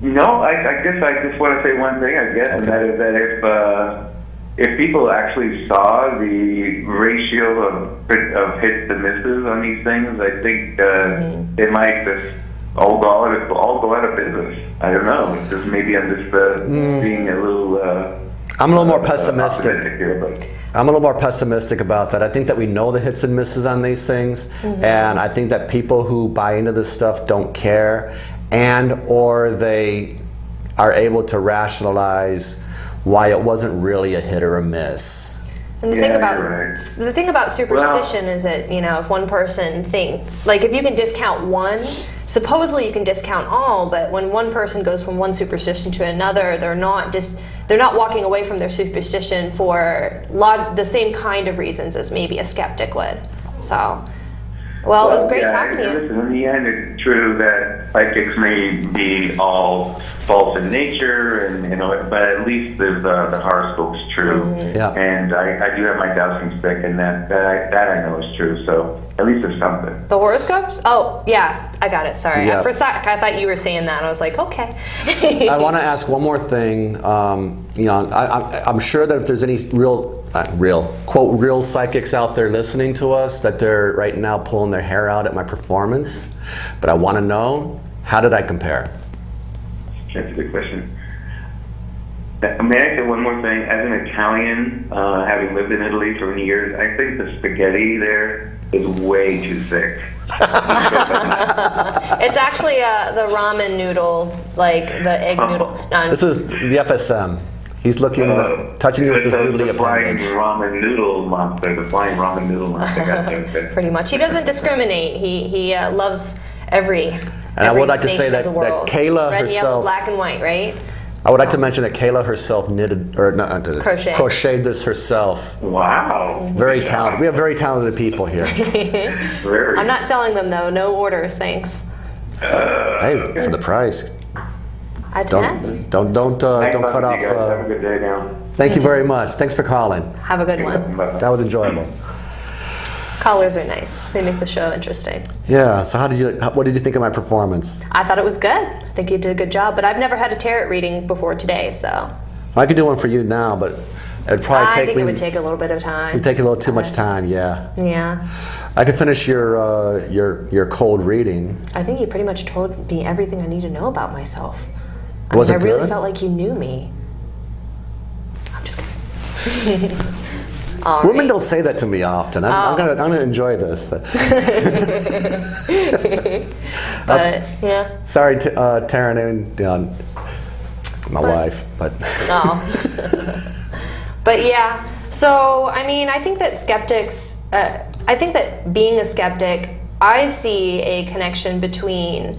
No, I guess I just want to say one thing, I guess, and that is that if people actually saw the ratio of hits and misses on these things, I think they might just all go out of business. I don't know. It's just maybe I'm just being a little. I'm a little more pessimistic. Here, I'm a little more pessimistic about that. I think that we know the hits and misses on these things, and I think that people who buy into this stuff don't care, or they are able to rationalize why it wasn't really a hit or a miss. And the thing about superstition is that, if one person if you can discount one, supposedly you can discount all, but when one person goes from one superstition to another, they're not walking away from their superstition for the same kind of reasons as maybe a skeptic would. So, it was great talking to you. Listen, in the end, it's true that psychics may be all false in nature, but at least the horoscope's true. And I do have my dowsing stick, and that I know is true. So at least there's something. The horoscopes? Oh, yeah, I got it. Sorry. For a sec, I thought you were saying that. I was like, okay. I want to ask one more thing. I'm sure that if there's any real psychics out there listening to us, that they're right now pulling their hair out at my performance. But I want to know, how did I compare? That's a good question. May I say one more thing? As an Italian, having lived in Italy for many years, I think the spaghetti there is way too thick. It's actually the ramen noodle, like the egg noodle. No, this is the FSM. He's looking, touching you with his noodly appendage. The flying ramen noodle monster. Gotcha. Pretty much. He doesn't discriminate. He loves every. And I would like to say that Kayla red, herself. Yellow, black, and white, right? I would like to mention that Kayla herself crocheted this herself. Wow. Very talented. We have very talented people here. I'm not selling them though. No orders, thanks. Hey, for the price. Don't cut off. Have a good day now. Thank you very much. Thanks for calling. Have a good one. That was enjoyable. Callers are nice. They make the show interesting. Yeah. So what did you think of my performance? I thought it was good. I think you did a good job. But I've never had a tarot reading before today, so. I could do one for you now, but it'd probably take me. I think it would take a little bit of time. It'd take a little too much time. Yeah. Yeah. I could finish your cold reading. I think you pretty much told me everything I need to know about myself. I really felt like you knew me. I'm just kidding. Women don't say that to me often. I'm gonna enjoy this. But yeah. Sorry, Taryn, my wife, but. But yeah. So I mean, I think that skeptics. I think that being a skeptic, I see a connection between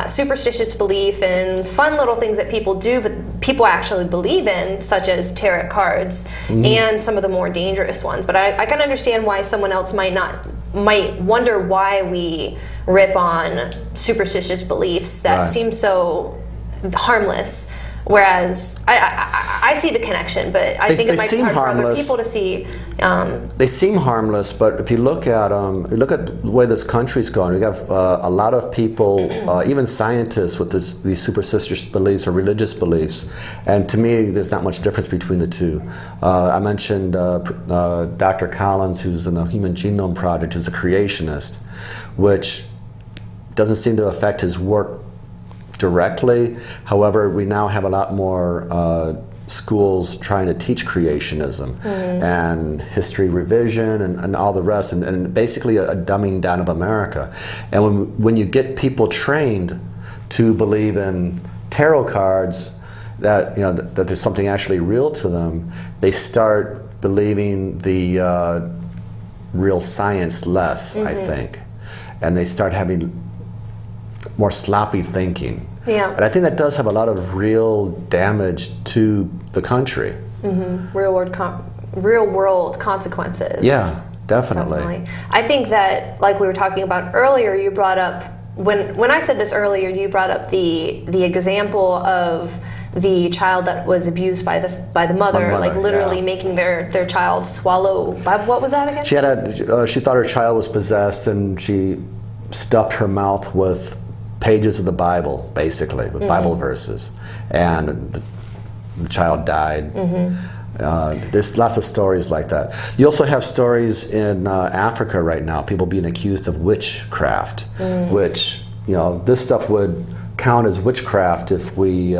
superstitious belief and fun little things that people do, but people actually believe in, such as tarot cards, and some of the more dangerous ones. But I can understand why someone else might wonder why we rip on superstitious beliefs that seem so harmless. Whereas I see the connection, but I think it might be hard for other people to see. They seem harmless, but if you look at the way this country's going, we have a lot of people, even scientists, with these superstitious beliefs or religious beliefs. And to me, there's not much difference between the two. I mentioned Dr. Collins, who's in the Human Genome Project, who's a creationist, which doesn't seem to affect his work directly. However, we now have a lot more schools trying to teach creationism and history revision and all the rest, and basically a dumbing down of America. And when you get people trained to believe in tarot cards, that that there's something actually real to them, they start believing the real science less, I think, and they start having more sloppy thinking. Yeah. And I think that does have a lot of real damage to the country. Real world consequences. Yeah, definitely. I think that, like we were talking about earlier, you brought up, when I said this earlier, you brought up the example of the child that was abused by the mother, like literally making their child swallow. What was that again? She thought her child was possessed, and she stuffed her mouth with pages of the Bible, basically, with Bible verses, and the child died. There's lots of stories like that. You also have stories in Africa right now, people being accused of witchcraft, which, this stuff would count as witchcraft if we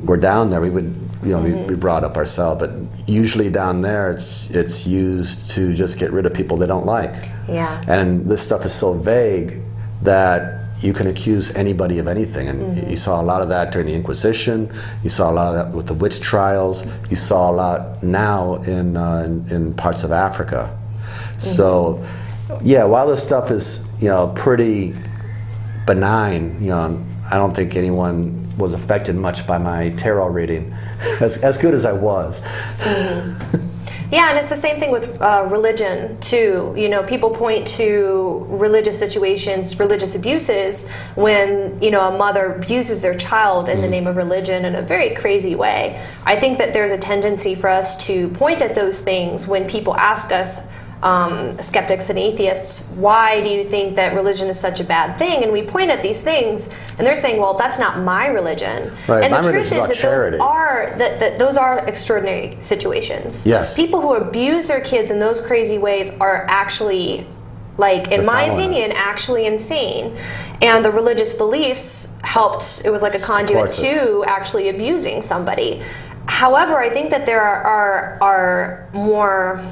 were down there. We would, be brought up ourselves, but usually down there it's used to just get rid of people they don't like. Yeah. And this stuff is so vague that you can accuse anybody of anything, and you saw a lot of that during the Inquisition. You saw a lot of that with the witch trials. You saw a lot now in parts of Africa. So, yeah, while this stuff is pretty benign, I don't think anyone was affected much by my tarot reading, as good as I was. Yeah, and it's the same thing with religion, too. People point to religious situations, religious abuses, when, a mother abuses their child in the name of religion in a very crazy way. I think that there's a tendency for us to point at those things when people ask us, skeptics and atheists, why do you think that religion is such a bad thing? And we point at these things, and they're saying, well, that's not my religion. Right. And my the truth is that charity. those are extraordinary situations. Yes. People who abuse their kids in those crazy ways are actually like, in my opinion, actually insane. And the religious beliefs helped, it was like a conduit to actually abusing somebody. However, I think that there are more,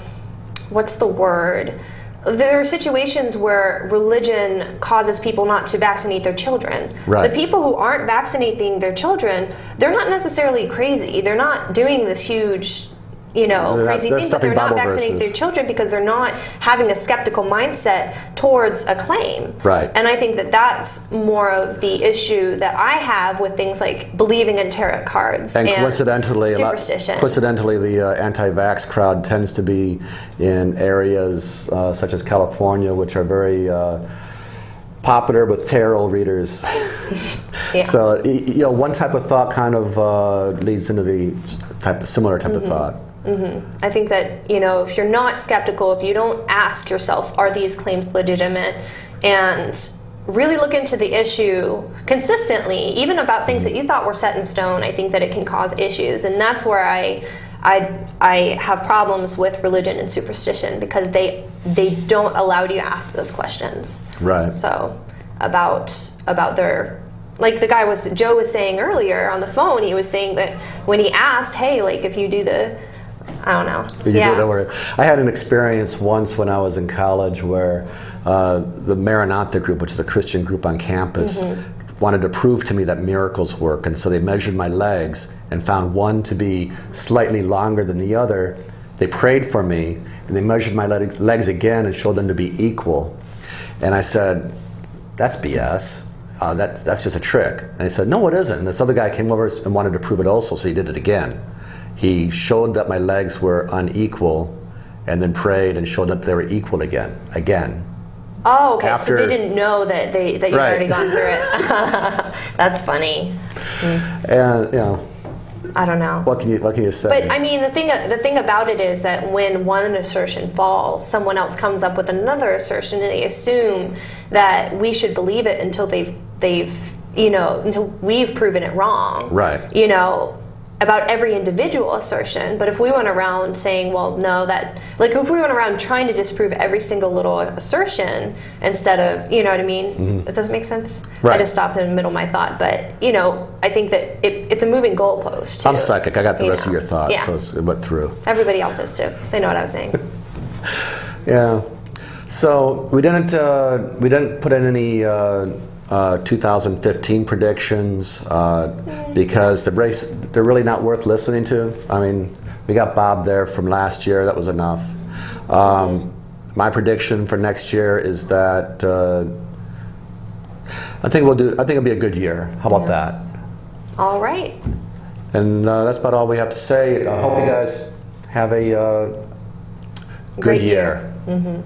what's the word? There are situations where religion causes people not to vaccinate their children. Right. The people who aren't vaccinating their children, they're not necessarily crazy. They're not doing this huge, crazy thing, but they're not vaccinating their children because they're not having a skeptical mindset towards a claim. Right. And I think that that's more of the issue that I have with things like believing in tarot cards and superstition. Coincidentally, the anti-vax crowd tends to be in areas such as California, which are very popular with tarot readers. Yeah. So, one type of thought kind of leads into the similar type of thought. Mm-hmm. I think that, if you're not skeptical, if you don't ask yourself, are these claims legitimate, and really look into the issue consistently, even about things that you thought were set in stone, I think that it can cause issues. And that's where I have problems with religion and superstition, because they don't allow you to ask those questions. Right. So about their, like the guy Joe was saying earlier on the phone, he was saying that when he asked, hey, like if you do the, I don't know. I had an experience once when I was in college where the Maranatha group, which is a Christian group on campus, wanted to prove to me that miracles work, and so they measured my legs and found one to be slightly longer than the other. They prayed for me, and they measured my legs again and showed them to be equal. And I said, that's BS. That's just a trick. And they said, no, it isn't. And this other guy came over and wanted to prove it also, so he did it again. He showed that my legs were unequal, and then prayed and showed that they were equal again. Oh, okay. So they didn't know that you'd already gone through it. That's funny. And I don't know. What can you say? But I mean, the thing about it is that when one assertion falls, someone else comes up with another assertion, and they assume that we should believe it until until we've proven it wrong. Right. About every individual assertion. But if we went around saying, well, no, that, like if we went around trying to disprove every single little assertion instead of, you know what I mean? Mm-hmm. It doesn't make sense? Right. I just stopped in the middle of my thought. But, I think that it's a moving goalpost, too. I'm psychic. I got the rest of your thought, so it went through. Everybody else is, too. They know what I was saying. Yeah. So we didn't put in any 2015 predictions because they're really not worth listening to. I mean, we got Bob there from last year. That was enough. My prediction for next year is that I think it'll be a good year. How about that? All right. And that's about all we have to say. I hope you guys have a good year. Mm-hmm.